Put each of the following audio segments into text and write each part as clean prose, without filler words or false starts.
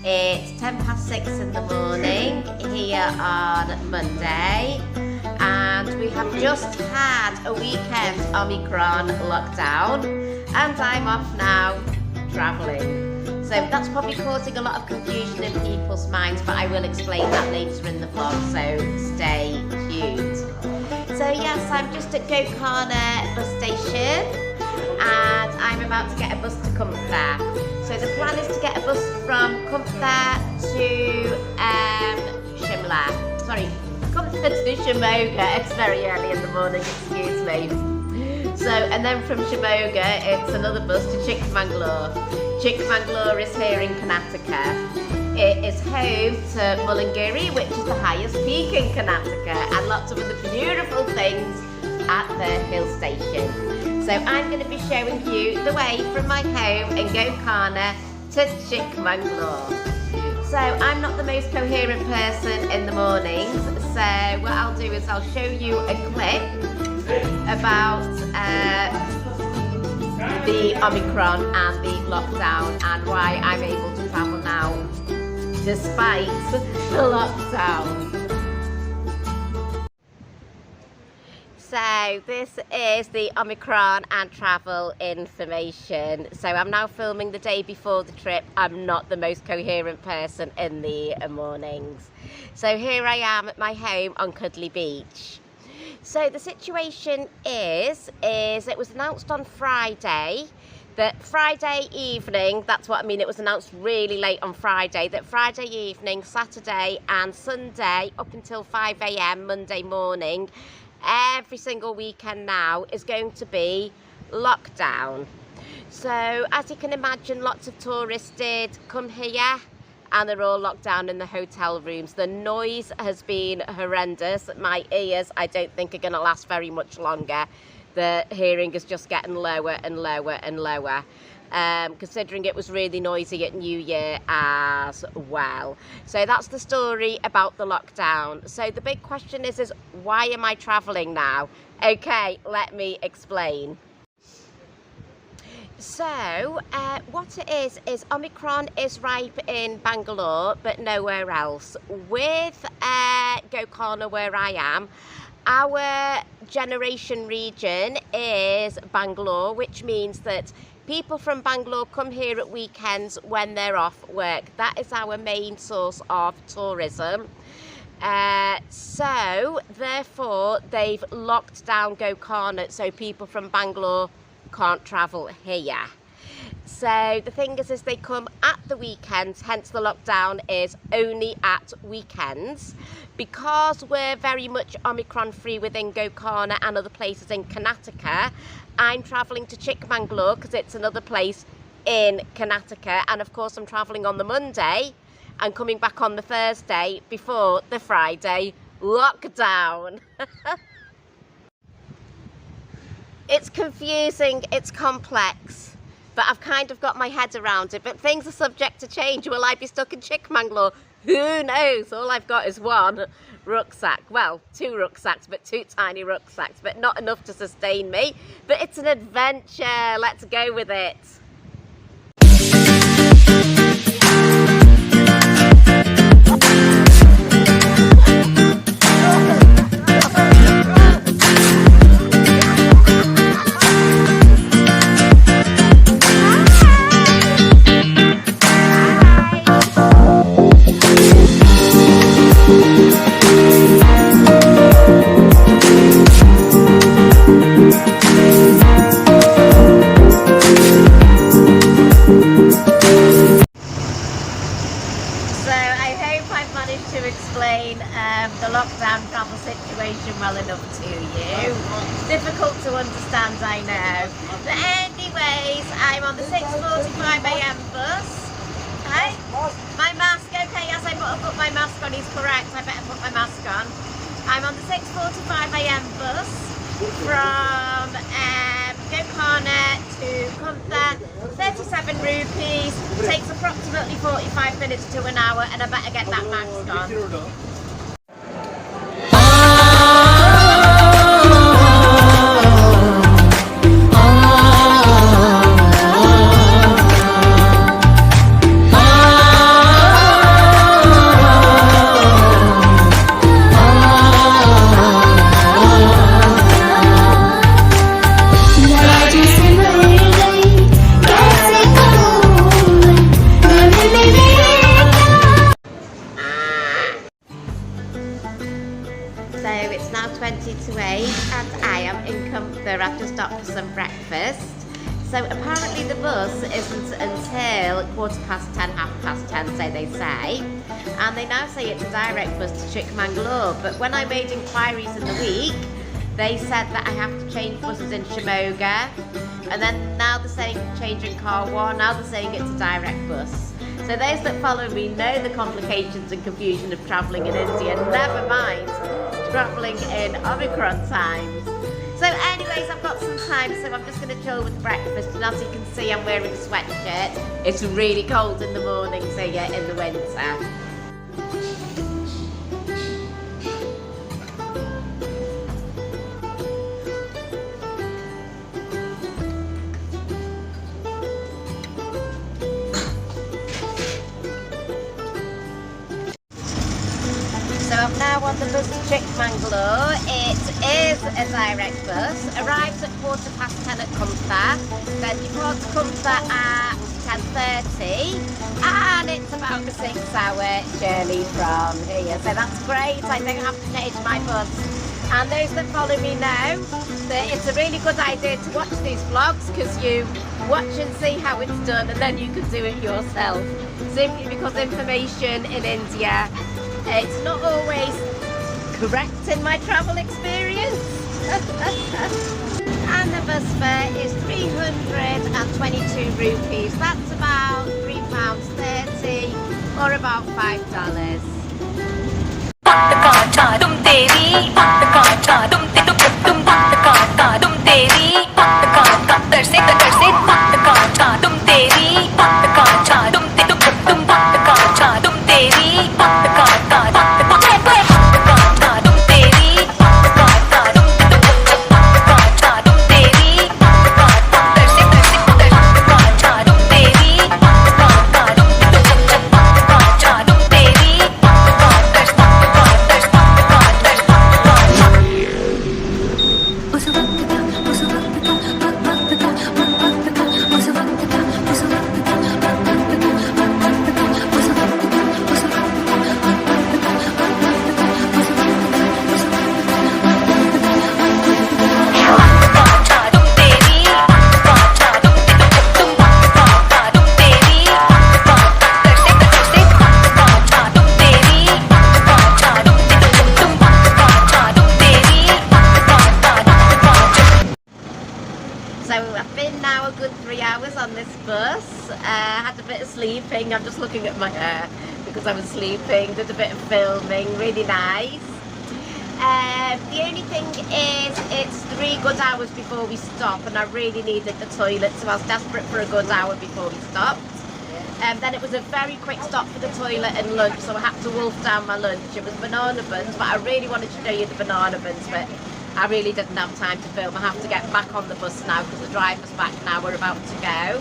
It's 6:10 in the morning here on Monday, and we have just had a weekend OMICRON lockdown, and I'm off now travelling. So that's probably causing a lot of confusion in people's minds, but I will explain that later in the vlog, so stay tuned. So yes, I'm just at Gokarna bus station, and I'm about to get a bus to Comfort. So the plan is to get a bus from Comfort to Comfort to Chikmagalur. It's very early in the morning, excuse me. So, and then from Chikmagalur, it's another bus to Chikmagalur. Chikmagalur is here in Karnataka. It is home to Mulangiri, which is the highest peak in Karnataka, and lots of other beautiful things at the hill station. So I'm going to be showing you the way from my home in Gokarna to Chikmagalur. So I'm not the most coherent person in the mornings, so what I'll do is I'll show you a clip about the OMICRON and the lockdown and why I'm able to travel now despite the lockdown. So this is the OMICRON and travel information. So I'm now filming the day before the trip. I'm not the most coherent person in the mornings. So here I am at my home on Cuddly Beach. So the situation is it was announced on Friday that Friday evening, that's what I mean, it was announced really late on Friday, that Friday evening, Saturday and Sunday up until 5 AM Monday morning, every single weekend now is going to be lockdown. So as you can imagine, lots of tourists did come here and they're all locked down in the hotel rooms. The noise has been horrendous. My ears, I don't think, are going to last very much longer. The hearing is just getting lower and lower and lower. Considering it was really noisy at New Year as well. So that's the story about the lockdown. So the big question is why am I travelling now? Okay, let me explain. So what it is OMICRON is ripe in Bangalore but nowhere else. With Gokarna, where I am, our generation region is Bangalore, which means that people from Bangalore come here at weekends when they're off work. That is our main source of tourism. So therefore they've locked down Gokarna so people from Bangalore can't travel here. So the thing is they come at the weekends, hence the lockdown is only at weekends. Because we're very much OMICRON free within Gokarna and other places in Karnataka, I'm travelling to Chikmagalur because it's another place in Karnataka, and of course I'm travelling on the Monday and coming back on the Thursday before the Friday lockdown. It's confusing, it's complex, but I've kind of got my head around it. But things are subject to change. Will I be stuck in Chikmagalur? Who knows? All I've got is one rucksack. Well, two rucksacks, but two tiny rucksacks, but not enough to sustain me. But it's an adventure. Let's go with it. The lockdown travel situation well enough to you. Difficult to understand, I know. But anyways, I'm on the 6:45 AM bus. Hey, my man. is correct, I better put my mask on. I'm on the 6:45 AM bus from Gokarna to Karnataka, 37 rupees, takes approximately 45 minutes to an hour, and I better get that mask on. So it's now 20 to 8 and I am in Comfort. I've just stopped for some breakfast. So apparently the bus isn't until 10:15, 10:30, so they say. And they now say it's a direct bus to Chikmagalur. But when I made inquiries in the week, they said that I have to change buses in Shimoga. And then now they're saying change in Karnataka, now they're saying it's a direct bus. So those that follow me know the complications and confusion of travelling in India, never mind travelling in Omicron times. So anyways, I've got some time, so I'm just going to chill with breakfast, and as you can see I'm wearing a sweatshirt. It's really cold in the mornings here in the winter. So I'm now on the bus to Chikmagalur. It is a direct bus. Arrives at 10:15 at Comfort. Then departs to Comfort at 10:30, and it's about a 6-hour journey from here. So that's great. I don't have to change my bus. And those that follow me know that it's a really good idea to watch these vlogs, because you watch and see how it's done, and then you can do it yourself. Simply because information in India, it's not always correct in my travel experience. And the bus fare is 322 rupees. That's about £3.30 or about $5. I've been now a good 3 hours on this bus. Had a bit of sleeping. I'm just looking at my hair because I was sleeping. Did a bit of filming. Really nice. The only thing is it's 3 good hours before we stop, and I really needed the toilet, so I was desperate for a good hour before we stopped. Then it was a very quick stop for the toilet and lunch, so I had to wolf down my lunch. It was banana buns, but I really wanted to show you the banana buns, but I really didn't have time to film. I have to get back on the bus now because the driver's back now. We're about to go.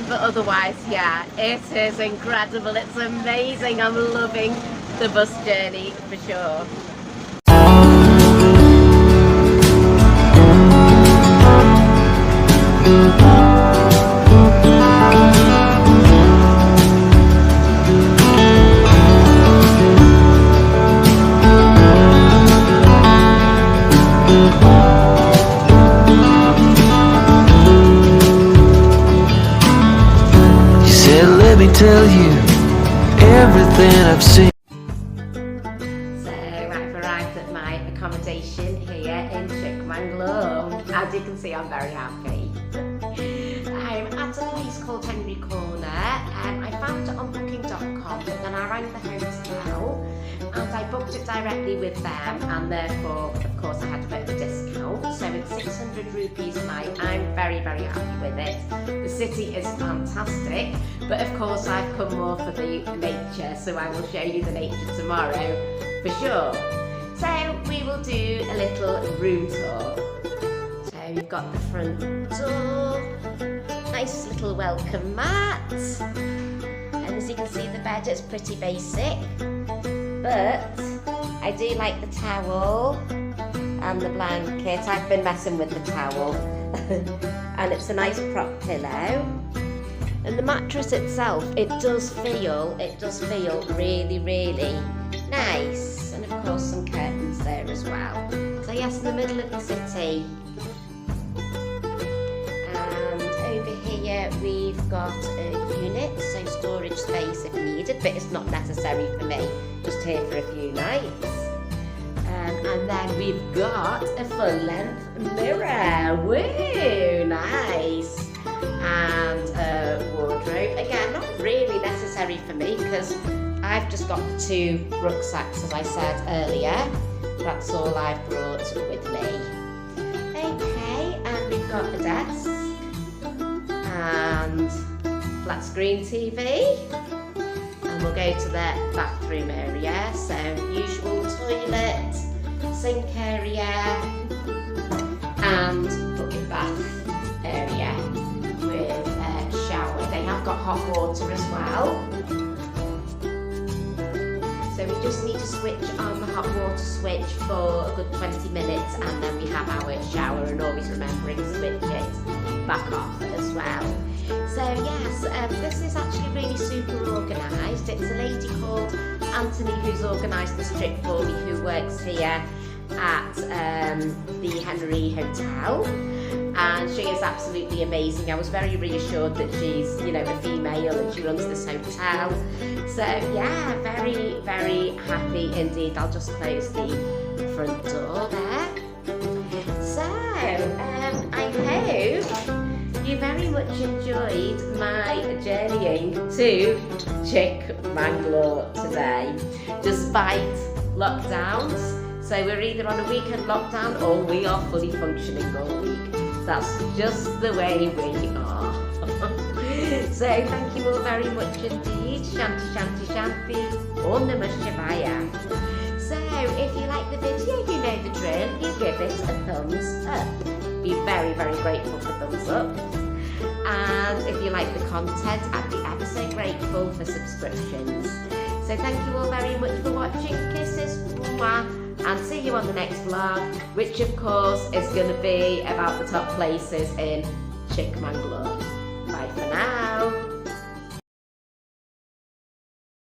But otherwise, yeah, it is incredible. It's amazing. I'm loving the bus journey for sure. Let me tell you everything I've seen. So I've arrived at my accommodation here in Chikmagalur. As you can see, I'm very happy. I'm at a place called Henry Corner, and I found it on booking.com, but then I rang the hotel I booked it directly with them, and therefore, of course, I had a bit of a discount. So it's 600 rupees a night. I'm very, very happy with it. The city is fantastic, but of course, I've come more for the nature, so I will show you the nature tomorrow for sure. So we will do a little room tour. So you've got the front door, nice little welcome mat, and as you can see the bed is pretty basic, but I do like the towel and the blanket. I've been messing with the towel and it's a nice prop pillow, and the mattress itself, it does feel really, really nice, and of course some curtains there as well. So yes, in the middle of the city. Over here we've got a unit, so storage space if needed, but it's not necessary for me, just here for a few nights. And then we've got a full-length mirror, woo, nice, and a wardrobe. Again, not really necessary for me because I've just got the 2 rucksacks, as I said earlier. That's all I've brought with me. Okay, and we've got the desk and flat screen TV, and we'll go to the bathroom area. So usual toilet, sink area, and bucket bath area with a shower. They have got hot water as well. So we just need to switch on the hot water switch for a good 20 minutes, and then we have our shower, and always remembering to switch it back off as well. So yes, this is actually really super organised. It's a lady called Anthony who's organised this trip for me, who works here at the Henry Hotel, and she is absolutely amazing. I was very reassured that she's, you know, a female and she runs this hotel. So yeah, very, very happy indeed. I'll just close the front door there. So I hope you very much enjoyed my journeying to Chikmagalur today, despite lockdowns. So we're either on a weekend lockdown or we are fully functioning all week. That's just the way we are. So thank you all very much indeed. Shanti, shanti, shanti. Om Namah Shivaya. So if you like the video, you know the drill. You give it a thumbs up. Be very, very grateful for thumbs up. And if you like the content, I'd be ever so grateful for subscriptions. So thank you all very much for watching. Kisses, mwah, and see you on the next vlog, which of course is going to be about the top places in Chikmagalur.